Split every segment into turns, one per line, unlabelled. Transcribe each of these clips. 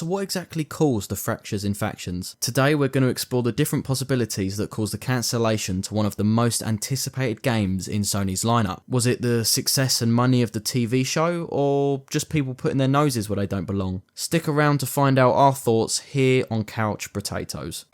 So what exactly caused the fractures in factions? Today we're going to explore the different possibilities that caused the cancellation to one of the most anticipated games in Sony's lineup. Was it the success and money of the TV show, or just people putting their noses where they don't belong? Stick around to find out our thoughts here on Couch Potatoes.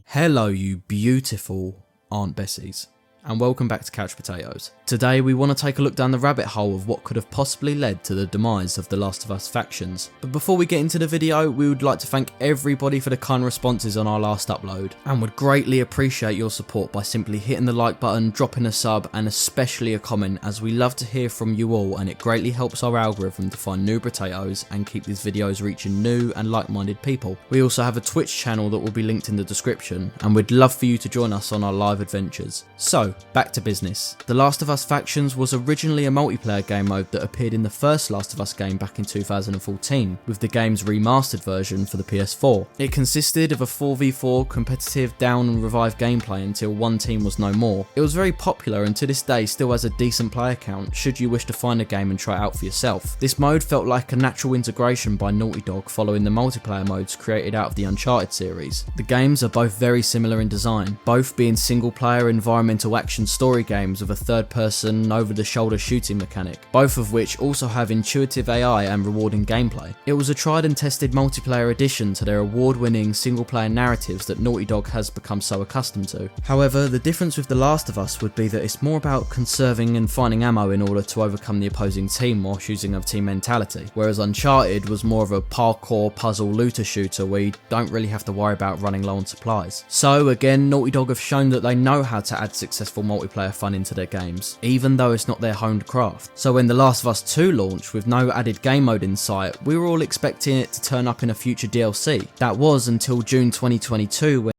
Hello you beautiful Aunt Bessies, and welcome back to Couch Potatoes. Today we want to take a look down the rabbit hole of what could have possibly led to the demise of The Last of Us factions. But before we get into the video, we would like to thank everybody for the kind responses on our last upload, and would greatly appreciate your support by simply hitting the like button, dropping a sub, and especially a comment, as we love to hear from you all, and it greatly helps our algorithm to find new potatoes and keep these videos reaching new and like-minded people. We also have a Twitch channel that will be linked in the description, and we'd love for you to join us on our live adventures. So, back to business. The Last of Us Factions was originally a multiplayer game mode that appeared in the first Last of Us game back in 2014, with the game's remastered version for the PS4. It consisted of a 4v4 competitive down and revive gameplay until one team was no more. It was very popular and to this day still has a decent player count should you wish to find a game and try it out for yourself. This mode felt like a natural integration by Naughty Dog following the multiplayer modes created out of the Uncharted series. The games are both very similar in design, both being single player environmental action story games with a third-person, over-the-shoulder shooting mechanic, both of which also have intuitive AI and rewarding gameplay. It was a tried and tested multiplayer addition to their award-winning single-player narratives that Naughty Dog has become so accustomed to. However, the difference with The Last of Us would be that it's more about conserving and finding ammo in order to overcome the opposing team whilst using a team mentality, whereas Uncharted was more of a parkour puzzle looter shooter where you don't really have to worry about running low on supplies. So again, Naughty Dog have shown that they know how to add successful multiplayer fun into their games, even though it's not their honed craft. So when The Last of Us 2 launched with no added game mode in sight, we were all expecting it to turn up in a future DLC. That was until June 2022 when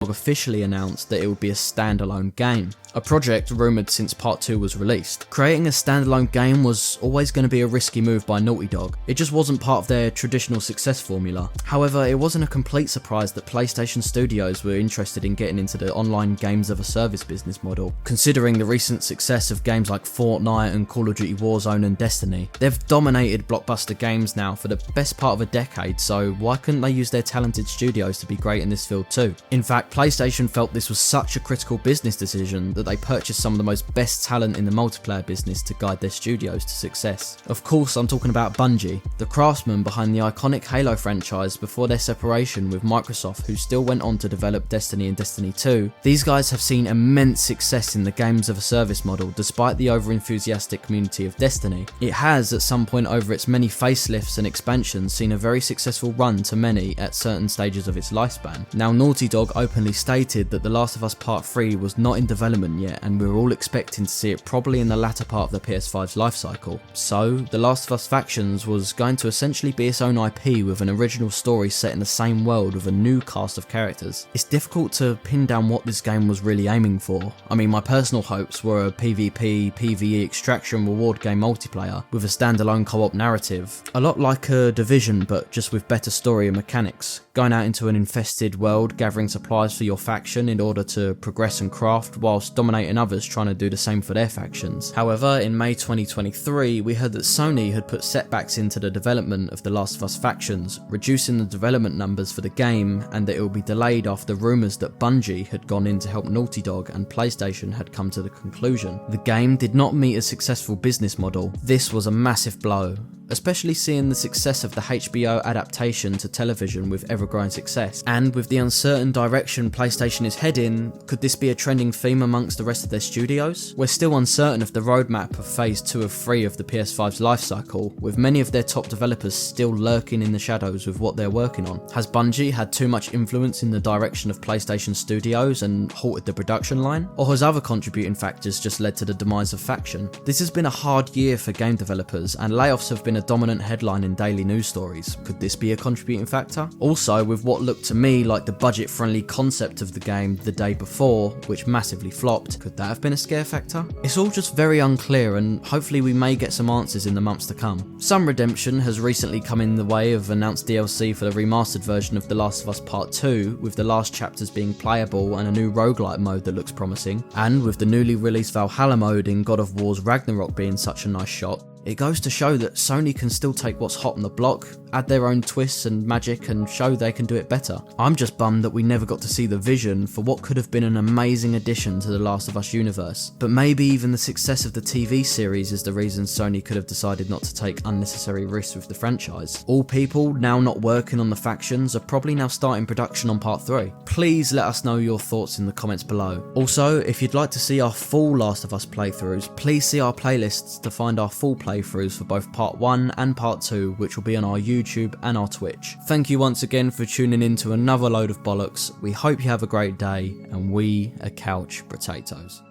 officially announced that it would be a standalone game, a project rumoured since Part 2 was released. Creating a standalone game was always going to be a risky move by Naughty Dog. It just wasn't part of their traditional success formula. However, it wasn't a complete surprise that PlayStation Studios were interested in getting into the online games of a service business model, considering the recent success of games like Fortnite and Call of Duty Warzone and Destiny. They've dominated blockbuster games now for the best part of a decade, so why couldn't they use their talented studios to be great in this field too? In fact, PlayStation felt this was such a critical business decision that they purchased some of the most best talent in the multiplayer business to guide their studios to success. Of course, I'm talking about Bungie, the craftsmen behind the iconic Halo franchise before their separation with Microsoft, who still went on to develop Destiny and Destiny 2. These guys have seen immense success in the games of a service model despite the over-enthusiastic community of Destiny. It has, at some point over its many facelifts and expansions, seen a very successful run to many at certain stages of its lifespan. Now, Naughty Dog openly stated that The Last of Us Part 3 was not in development yet, and we were all expecting to see it probably in the latter part of the PS5's life cycle. So, The Last of Us Factions was going to essentially be its own IP with an original story set in the same world with a new cast of characters. It's difficult to pin down what this game was really aiming for. I mean, my personal hopes were a PvP, PvE extraction reward game multiplayer with a standalone co-op narrative, a lot like a Division but just with better story and mechanics, going out into an infested world, gathering supplies for your faction in order to progress and craft, whilst dominating others trying to do the same for their factions. However, in May 2023, we heard that Sony had put setbacks into the development of The Last of Us Factions, reducing the development numbers for the game, and that it would be delayed after rumours that Bungie had gone in to help Naughty Dog and PlayStation had come to the conclusion. The game did not meet a successful business model. This was a massive blow, especially seeing the success of the HBO adaptation to television with ever-growing success. And with the uncertain direction PlayStation is heading, could this be a trending theme amongst the rest of their studios? We're still uncertain of the roadmap of Phase 2 of 3 of the PS5's lifecycle, with many of their top developers still lurking in the shadows with what they're working on. Has Bungie had too much influence in the direction of PlayStation Studios and halted the production line? Or has other contributing factors just led to the demise of Faction? This has been a hard year for game developers, and layoffs have been being a dominant headline in daily news stories. Could this be a contributing factor? Also, with what looked to me like the budget-friendly concept of the game the day before, which massively flopped, could that have been a scare factor? It's all just very unclear, and hopefully we may get some answers in the months to come. Some redemption has recently come in the way of announced DLC for the remastered version of The Last of Us Part 2, with the last chapters being playable and a new roguelite mode that looks promising, and with the newly released Valhalla mode in God of War's Ragnarok being such a nice shot. It goes to show that Sony can still take what's hot on the block, add their own twists and magic, and show they can do it better. I'm just bummed that we never got to see the vision for what could have been an amazing addition to the Last of Us universe. But maybe even the success of the TV series is the reason Sony could have decided not to take unnecessary risks with the franchise. All people now not working on the factions are probably now starting production on Part 3. Please let us know your thoughts in the comments below. Also, if you'd like to see our full Last of Us playthroughs, please see our playlists to find our full playthroughs for both Part 1 and Part 2, which will be on our YouTube and our Twitch. Thank you once again for tuning in to another load of bollocks. We hope you have a great day, and we are Couch Potatoes.